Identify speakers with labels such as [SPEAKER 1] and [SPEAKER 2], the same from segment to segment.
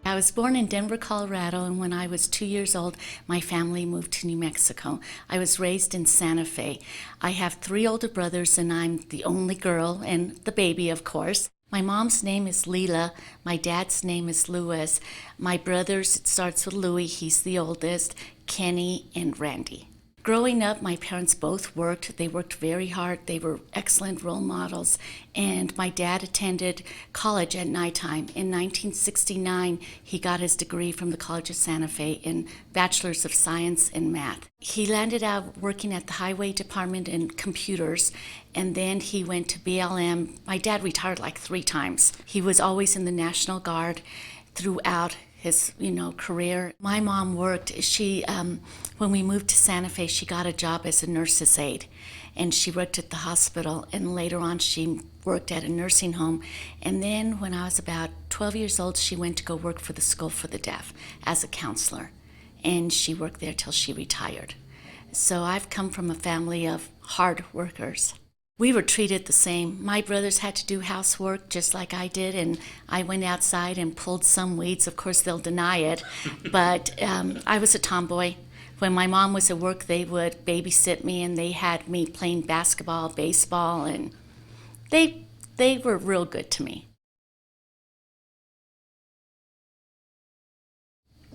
[SPEAKER 1] I was born in Denver, Colorado, and when I was 2 years old, my family moved to New Mexico. I was raised in Santa Fe. I have three older brothers, and I'm the only girl, and the baby, of course. My mom's name is Leela. My dad's name is Louis. My brothers, it starts with Louis, he's the oldest, Kenny, and Randy. Growing up, my parents both worked. They worked very hard. They were excellent role models. And my dad attended college at nighttime. In 1969, he got his degree from the College of Santa Fe in Bachelors of Science in Math. He landed out working at the Highway Department in computers, and then he went to BLM. My dad retired like 3 times. He was always in the National Guard throughout his career. My mom worked. When we moved to Santa Fe, she got a job as a nurse's aide, and she worked at the hospital, and later on she worked at a nursing home. And then when I was about 12 years old, she went to go work for the School for the Deaf as a counselor, and she worked there till she retired. So I've come from a family of hard workers. We were treated the same. My brothers had to do housework just like I did, and I went outside and pulled some weeds. Of course, they'll deny it, but I was a tomboy. When my mom was at work, they would babysit me, and they had me playing basketball, baseball, and they were real good to me.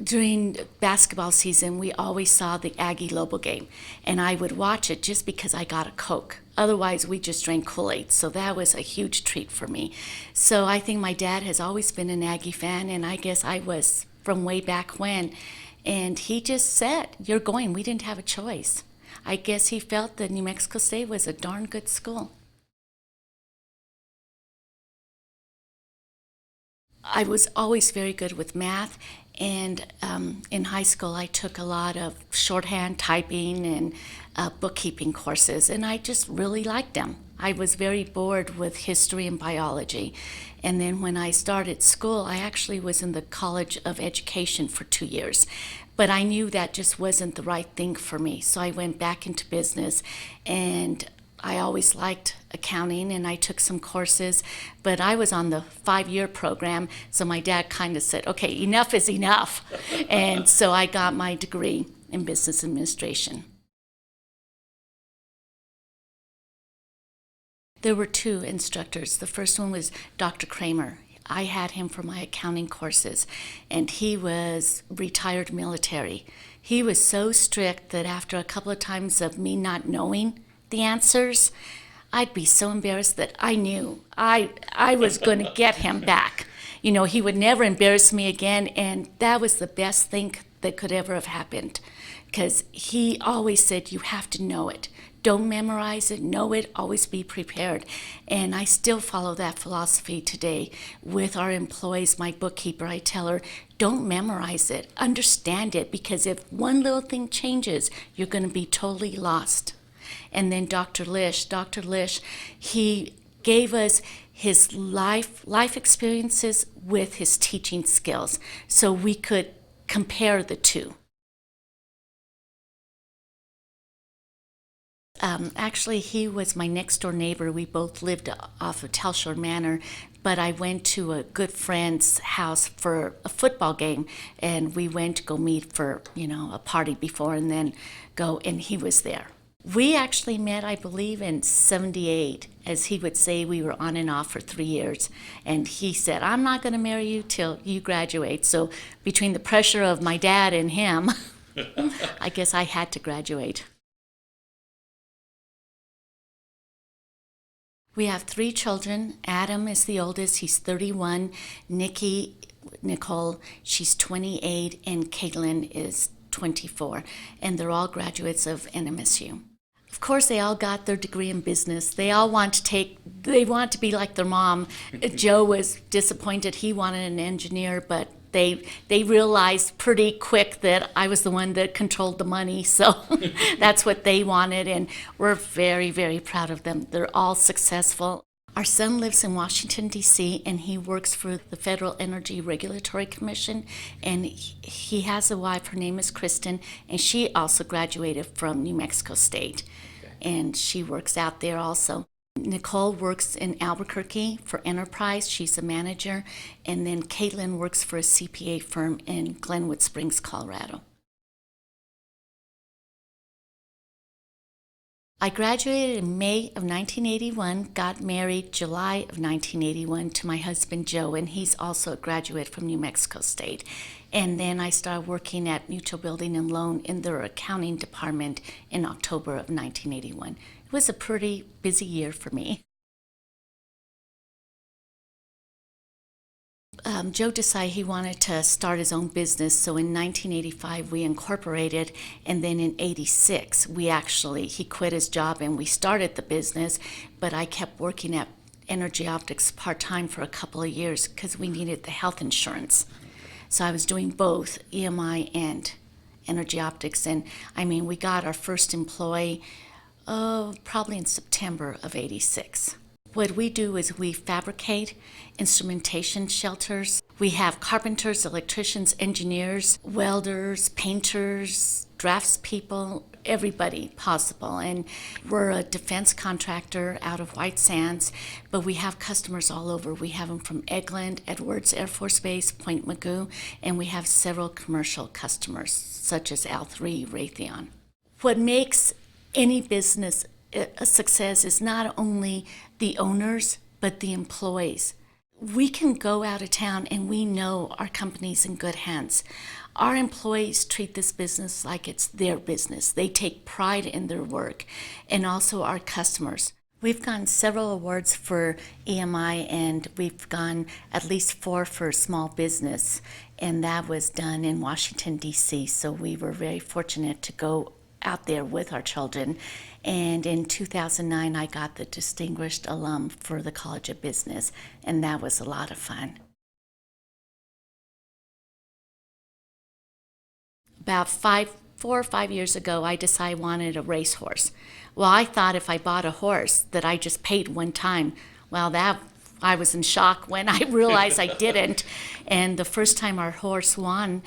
[SPEAKER 1] During basketball season, we always saw the Aggie-Lobo game, and I would watch it just because I got a Coke. Otherwise, we just drank Kool-Aid, so that was a huge treat for me. So I think my dad has always been an Aggie fan, and I guess I was from way back when. And he just said, "You're going." We didn't have a choice. I guess he felt that New Mexico State was a darn good school. I was always very good with math, and in high school I took a lot of shorthand, typing, and bookkeeping courses, and I just really liked them. I was very bored with history and biology, and then when I started school, I actually was in the College of Education for 2 years, but I knew that just wasn't the right thing for me, so I went back into business, and I always liked accounting, and I took some courses, but I was on the 5-year program, so my dad kind of said, "Okay, enough is enough." And so I got my degree in business administration. There were 2 instructors. The first one was Dr. Kramer. I had him for my accounting courses, and he was retired military. He was so strict that after a couple of times of me not knowing the answers, I'd be so embarrassed that I knew I was going to get him back. He would never embarrass me again, and that was the best thing that could ever have happened, because he always said, "You have to know it. Don't memorize it, know it, always be prepared." And I still follow that philosophy today with our employees. My bookkeeper, I tell her, don't memorize it, understand it, because if one little thing changes, you're going to be totally lost. And then Dr. Lish, he gave us his life experiences with his teaching skills, so we could compare the two. Actually, he was my next door neighbor. We both lived off of Telshore Manor, but I went to a good friend's house for a football game, and we went to go meet for, a party before and then go, and he was there. We actually met, I believe, in 78. As he would say, we were on and off for 3 years. And he said, "I'm not going to marry you till you graduate." So between the pressure of my dad and him, I guess I had to graduate. We have 3 children. Adam is the oldest. He's 31. Nicole, she's 28. And Caitlin is 24. And they're all graduates of NMSU. Of course, they all got their degree in business. They all want to be like their mom. Joe was disappointed. He wanted an engineer, but they realized pretty quick that I was the one that controlled the money, so that's what they wanted, and we're very, very proud of them. They're all successful. Our son lives in Washington, D.C., and he works for the Federal Energy Regulatory Commission, and he has a wife. Her name is Kristen, and she also graduated from New Mexico State, and she works out there also. Nicole works in Albuquerque for Enterprise. She's a manager. And then Caitlin works for a CPA firm in Glenwood Springs, Colorado. I graduated in May of 1981, got married July of 1981 to my husband Joe, and he's also a graduate from New Mexico State. And then I started working at Mutual Building and Loan in their accounting department in October of 1981. It was a pretty busy year for me. Joe decided he wanted to start his own business, so in 1985 we incorporated, and then in 86 he quit his job and we started the business, but I kept working at Energy Optics part-time for a couple of years because we needed the health insurance. So I was doing both EMI and Energy Optics, and we got our first employee probably in September of 86. What we do is we fabricate instrumentation shelters. We have carpenters, electricians, engineers, welders, painters, draftspeople, everybody possible. And we're a defense contractor out of White Sands, but we have customers all over. We have them from Eglin, Edwards Air Force Base, Point Mugu, and we have several commercial customers such as L3, Raytheon. What makes any business a success is not only the owners, but the employees. We can go out of town and we know our company's in good hands. Our employees treat this business like it's their business. They take pride in their work, and also our customers. We've gotten several awards for EMI, and we've gone at least 4 for small business, and that was done in Washington, D.C., so we were very fortunate to go out there with our children. And in 2009, I got the Distinguished Alum for the College of Business, and that was a lot of fun. About 4 or 5 years ago, I decided I wanted a racehorse. Well, I thought if I bought a horse that I just paid one time. Well, I was in shock when I realized I didn't. And the first time our horse won,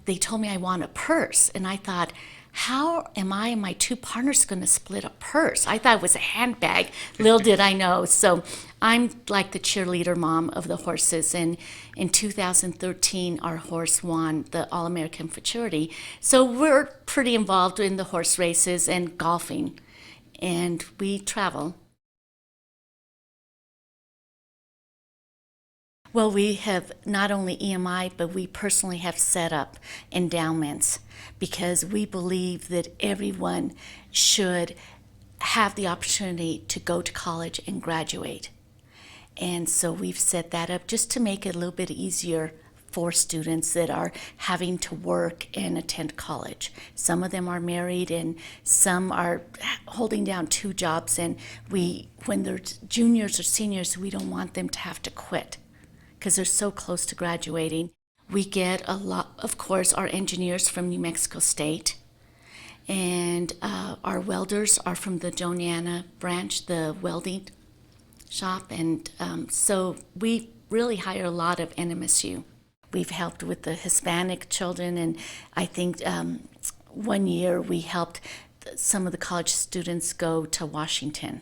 [SPEAKER 1] they told me I want a purse, and I thought, how am I and my 2 partners going to split a purse? I thought it was a handbag. Little did I know. So I'm like the cheerleader mom of the horses. And in 2013, our horse won the All-American Futurity. So we're pretty involved in the horse races and golfing. And we travel. Well, we have not only EMI, but we personally have set up endowments because we believe that everyone should have the opportunity to go to college and graduate. And so we've set that up just to make it a little bit easier for students that are having to work and attend college. Some of them are married and some are holding down 2 jobs, and when they're juniors or seniors, we don't want them to have to quit because they're so close to graduating. We get a lot, of course, our engineers from New Mexico State, and our welders are from the Joniana branch, the welding shop, and so we really hire a lot of NMSU. We've helped with the Hispanic children, and I think one year we helped some of the college students go to Washington.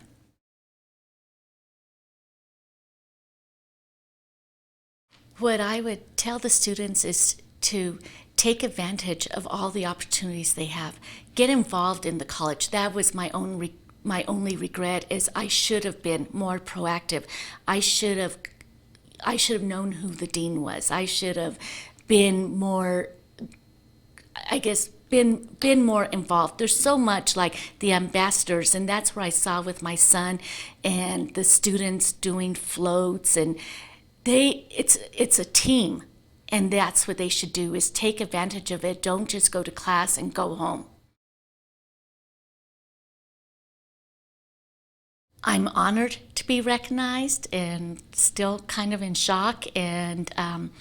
[SPEAKER 1] What I would tell the students is to take advantage of all the opportunities they have. Get involved in the college. That was my only regret, is I should have been more proactive. I should have known who the dean was. I should have been more, been more involved. There's so much like the ambassadors, and that's what I saw with my son and the students doing floats, and it's a team, and that's what they should do, is take advantage of it. Don't just go to class and go home. I'm honored to be recognized and still kind of in shock, and I'm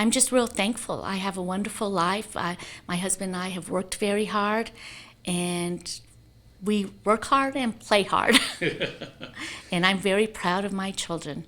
[SPEAKER 1] just real thankful. I have a wonderful life. My husband and I have worked very hard, and we work hard and play hard. And I'm very proud of my children.